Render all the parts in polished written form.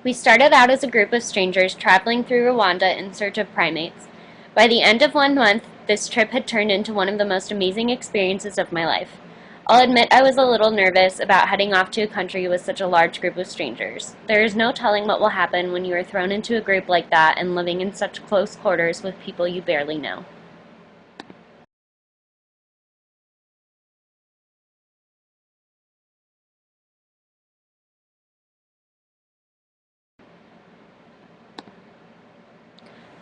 We started out as a group of strangers traveling through Rwanda in search of primates. By the end of 1 month, this trip had turned into one of the most amazing experiences of my life. I'll admit I was a little nervous about heading off to a country with such a large group of strangers. There is no telling what will happen when you are thrown into a group like that and living in such close quarters with people you barely know.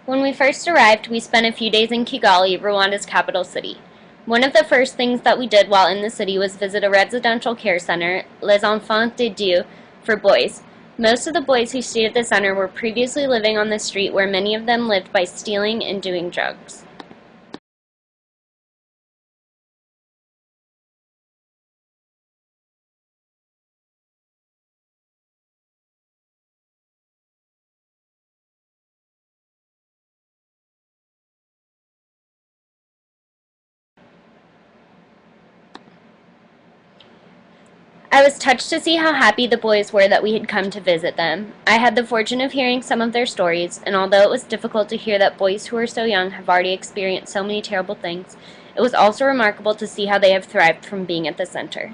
When we first arrived, we spent a few days in Kigali, Rwanda's capital city. One of the first things that we did while in the city was visit a residential care center, Les Enfants de Dieu, for boys. Most of the boys who stayed at the center were previously living on the street, where many of them lived by stealing and doing drugs. I was touched to see how happy the boys were that we had come to visit them. I had the fortune of hearing some of their stories, and although it was difficult to hear that boys who are so young have already experienced so many terrible things, it was also remarkable to see how they have thrived from being at the center.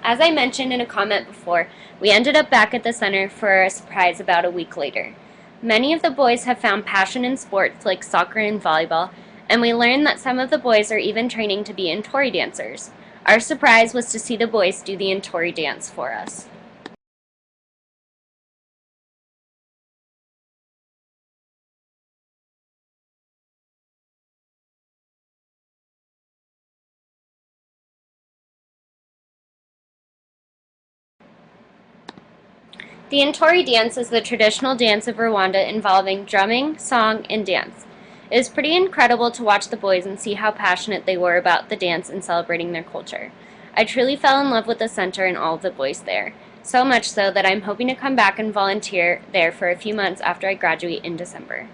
As I mentioned in a comment before, we ended up back at the center for a surprise about a week later. Many of the boys have found passion in sports like soccer and volleyball, and we learned that some of the boys are even training to be Intori dancers. Our surprise was to see the boys do the Intori dance for us. The Intori dance is the traditional dance of Rwanda involving drumming, song, and dance. It is pretty incredible to watch the boys and see how passionate they were about the dance and celebrating their culture. I truly fell in love with the center and all of the boys there, so much so that I'm hoping to come back and volunteer there for a few months after I graduate in December.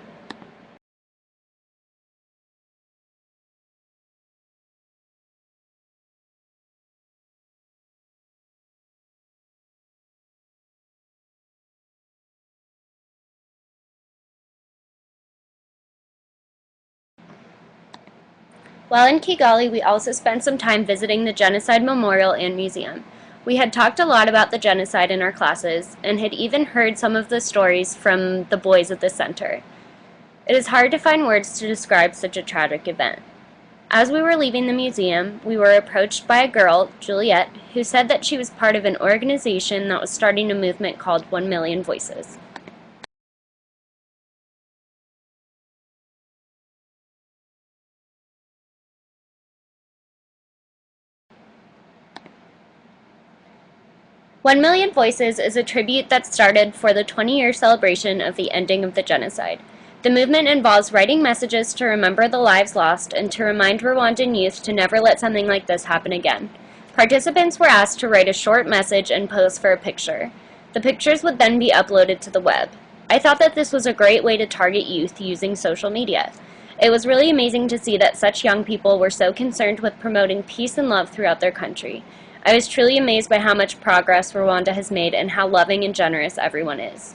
While in Kigali, we also spent some time visiting the Genocide Memorial and Museum. We had talked a lot about the genocide in our classes and had even heard some of the stories from the boys at the center. It is hard to find words to describe such a tragic event. As we were leaving the museum, we were approached by a girl, Juliet, who said that she was part of an organization that was starting a movement called 1 Million Voices. 1 Million Voices is a tribute that started for the 20-year celebration of the ending of the genocide. The movement involves writing messages to remember the lives lost and to remind Rwandan youth to never let something like this happen again. Participants were asked to write a short message and pose for a picture. The pictures would then be uploaded to the web. I thought that this was a great way to target youth using social media. It was really amazing to see that such young people were so concerned with promoting peace and love throughout their country. I was truly amazed by how much progress Rwanda has made and how loving and generous everyone is.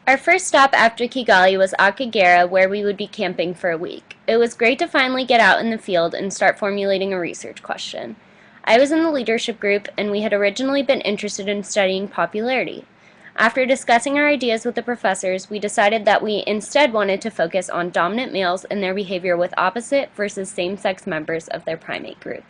Our first stop after Kigali was Akagera, where we would be camping for a week. It was great to finally get out in the field and start formulating a research question. I was in the leadership group, and we had originally been interested in studying popularity. After discussing our ideas with the professors, we decided that we instead wanted to focus on dominant males and their behavior with opposite versus same-sex members of their primate group.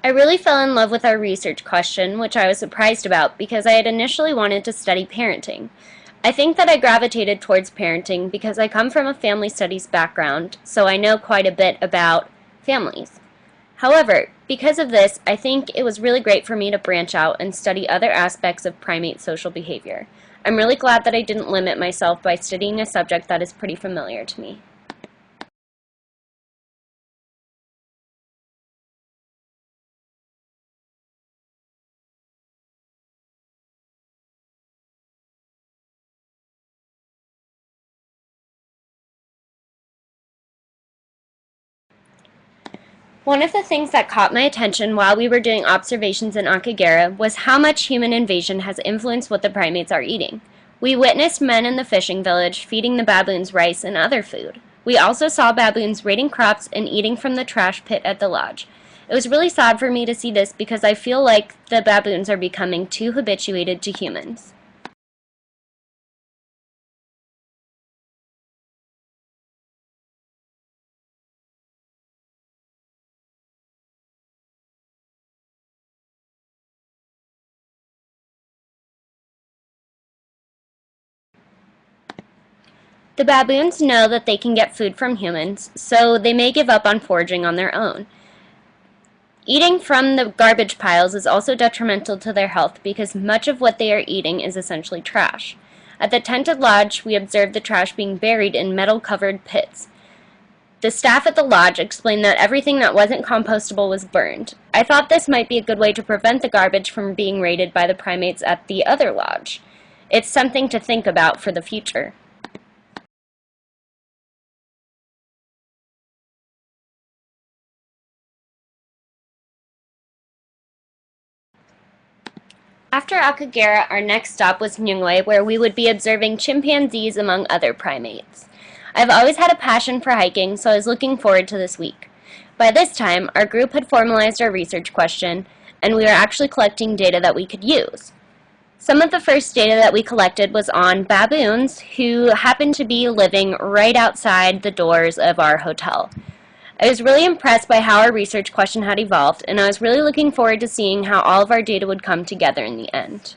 I really fell in love with our research question, which I was surprised about because I had initially wanted to study parenting. I think that I gravitated towards parenting because I come from a family studies background, so I know quite a bit about families. However, because of this, I think it was really great for me to branch out and study other aspects of primate social behavior. I'm really glad that I didn't limit myself by studying a subject that is pretty familiar to me. One of the things that caught my attention while we were doing observations in Akagera was how much human invasion has influenced what the primates are eating. We witnessed men in the fishing village feeding the baboons rice and other food. We also saw baboons raiding crops and eating from the trash pit at the lodge. It was really sad for me to see this because I feel like the baboons are becoming too habituated to humans. The baboons know that they can get food from humans, so they may give up on foraging on their own. Eating from the garbage piles is also detrimental to their health because much of what they are eating is essentially trash. At the tented lodge, we observed the trash being buried in metal-covered pits. The staff at the lodge explained that everything that wasn't compostable was burned. I thought this might be a good way to prevent the garbage from being raided by the primates at the other lodge. It's something to think about for the future. After Akagera, our next stop was Nyungwe, where we would be observing chimpanzees among other primates. I've always had a passion for hiking, so I was looking forward to this week. By this time, our group had formalized our research question, and we were actually collecting data that we could use. Some of the first data that we collected was on baboons who happened to be living right outside the doors of our hotel. I was really impressed by how our research question had evolved, and I was really looking forward to seeing how all of our data would come together in the end.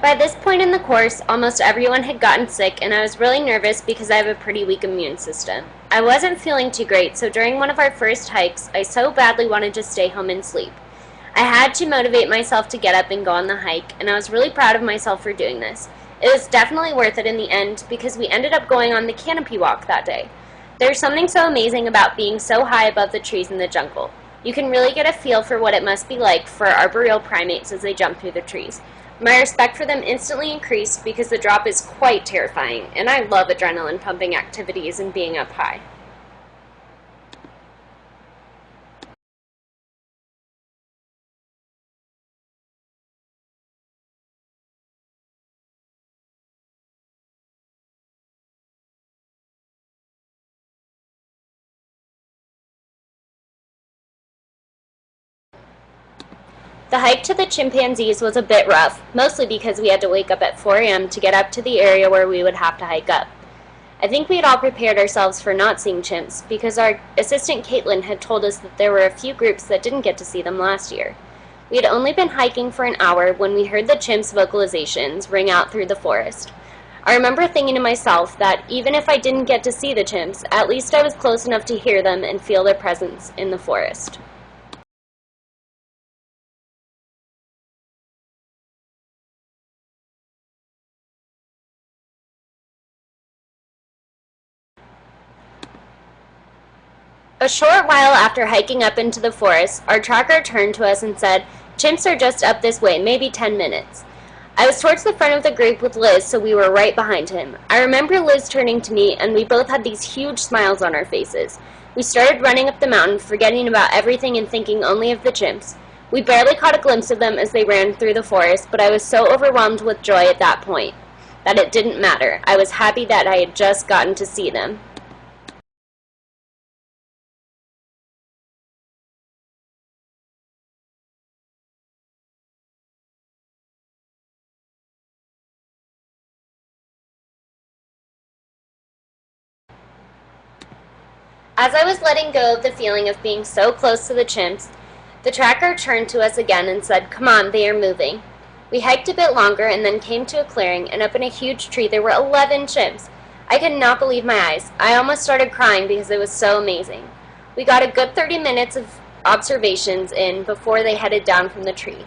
By this point in the course, almost everyone had gotten sick, and I was really nervous because I have a pretty weak immune system. I wasn't feeling too great, so during one of our first hikes, I so badly wanted to stay home and sleep. I had to motivate myself to get up and go on the hike, and I was really proud of myself for doing this. It was definitely worth it in the end because we ended up going on the canopy walk that day. There's something so amazing about being so high above the trees in the jungle. You can really get a feel for what it must be like for arboreal primates as they jump through the trees. My respect for them instantly increased because the drop is quite terrifying, and I love adrenaline pumping activities and being up high. The hike to the chimpanzees was a bit rough, mostly because we had to wake up at 4 a.m. to get up to the area where we would have to hike up. I think we had all prepared ourselves for not seeing chimps because our assistant Caitlin had told us that there were a few groups that didn't get to see them last year. We had only been hiking for an hour when we heard the chimps' vocalizations ring out through the forest. I remember thinking to myself that even if I didn't get to see the chimps, at least I was close enough to hear them and feel their presence in the forest. A short while after hiking up into the forest, our tracker turned to us and said, "Chimps are just up this way, maybe 10 minutes. I was towards the front of the group with Liz, so we were right behind him. I remember Liz turning to me, and we both had these huge smiles on our faces. We started running up the mountain, forgetting about everything and thinking only of the chimps. We barely caught a glimpse of them as they ran through the forest, but I was so overwhelmed with joy at that point that it didn't matter. I was happy that I had just gotten to see them." As I was letting go of the feeling of being so close to the chimps, the tracker turned to us again and said, "Come on, they are moving." We hiked a bit longer and then came to a clearing, and up in a huge tree there were 11 chimps. I could not believe my eyes. I almost started crying because it was so amazing. We got a good 30 minutes of observations in before they headed down from the tree.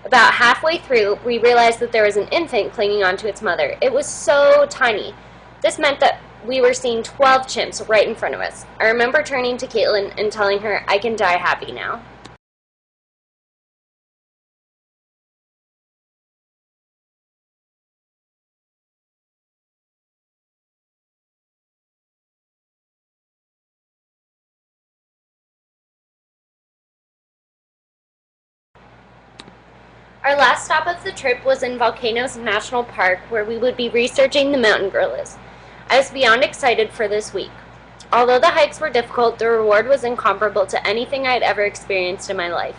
About halfway through, we realized that there was an infant clinging onto its mother. It was so tiny. This meant that we were seeing 12 chimps right in front of us. I remember turning to Caitlin and telling her, "I can die happy now." Our last stop of the trip was in Volcanoes National Park, where we would be researching the mountain gorillas. I was beyond excited for this week. Although the hikes were difficult, the reward was incomparable to anything I had ever experienced in my life.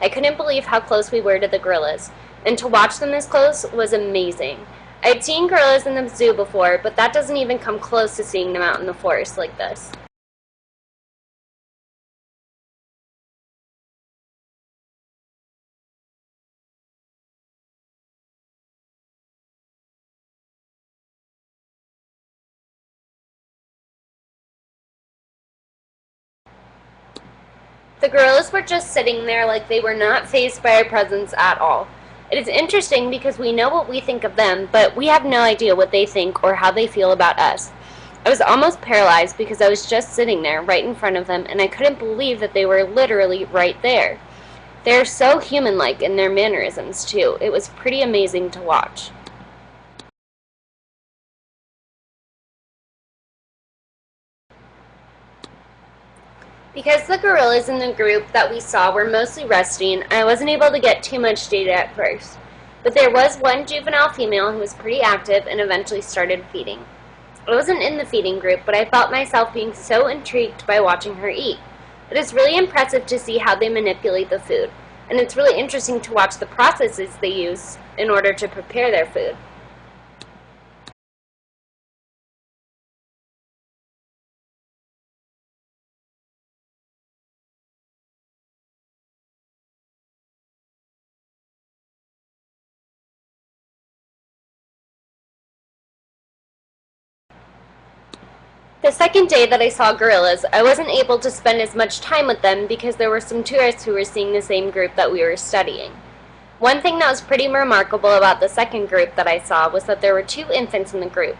I couldn't believe how close we were to the gorillas, and to watch them this close was amazing. I had seen gorillas in the zoo before, but that doesn't even come close to seeing them out in the forest like this. The gorillas were just sitting there like they were not fazed by our presence at all. It is interesting because we know what we think of them, but we have no idea what they think or how they feel about us. I was almost paralyzed because I was just sitting there right in front of them, and I couldn't believe that they were literally right there. They are so human-like in their mannerisms, too. It was pretty amazing to watch. Because the gorillas in the group that we saw were mostly resting, I wasn't able to get too much data at first. But there was one juvenile female who was pretty active and eventually started feeding. I wasn't in the feeding group, but I felt myself being so intrigued by watching her eat. It is really impressive to see how they manipulate the food, and it's really interesting to watch the processes they use in order to prepare their food. The second day that I saw gorillas, I wasn't able to spend as much time with them because there were some tourists who were seeing the same group that we were studying. One thing that was pretty remarkable about the second group that I saw was that there were 2 infants in the group.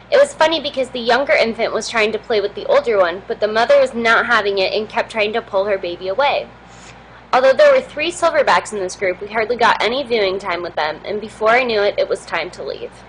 It was funny because the younger infant was trying to play with the older one, but the mother was not having it and kept trying to pull her baby away. Although there were 3 silverbacks in this group, we hardly got any viewing time with them, and before I knew it, it was time to leave.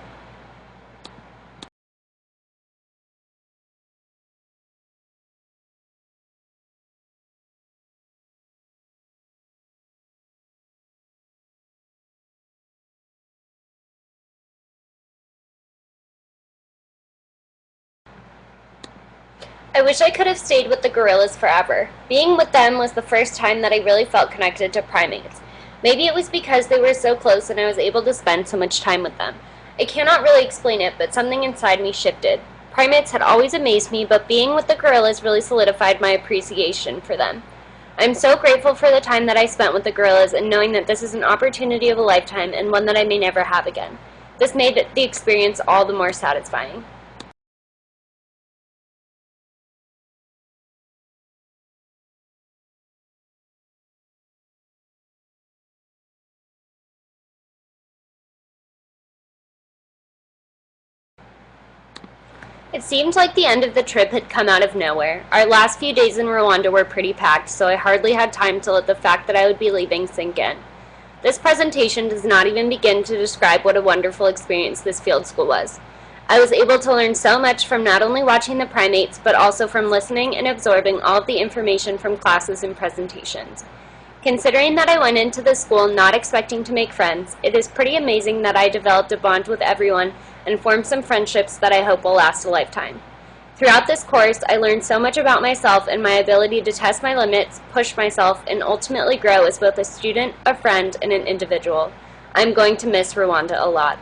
I wish I could have stayed with the gorillas forever. Being with them was the first time that I really felt connected to primates. Maybe it was because they were so close and I was able to spend so much time with them. I cannot really explain it, but something inside me shifted. Primates had always amazed me, but being with the gorillas really solidified my appreciation for them. I'm so grateful for the time that I spent with the gorillas and knowing that this is an opportunity of a lifetime and one that I may never have again. This made the experience all the more satisfying. It seemed like the end of the trip had come out of nowhere. Our last few days in Rwanda were pretty packed, so I hardly had time to let the fact that I would be leaving sink in. This presentation does not even begin to describe what a wonderful experience this field school was. I was able to learn so much from not only watching the primates, but also from listening and absorbing all of the information from classes and presentations. Considering that I went into the school not expecting to make friends, it is pretty amazing that I developed a bond with everyone and formed some friendships that I hope will last a lifetime. Throughout this course, I learned so much about myself and my ability to test my limits, push myself, and ultimately grow as both a student, a friend, and an individual. I'm going to miss Rwanda a lot.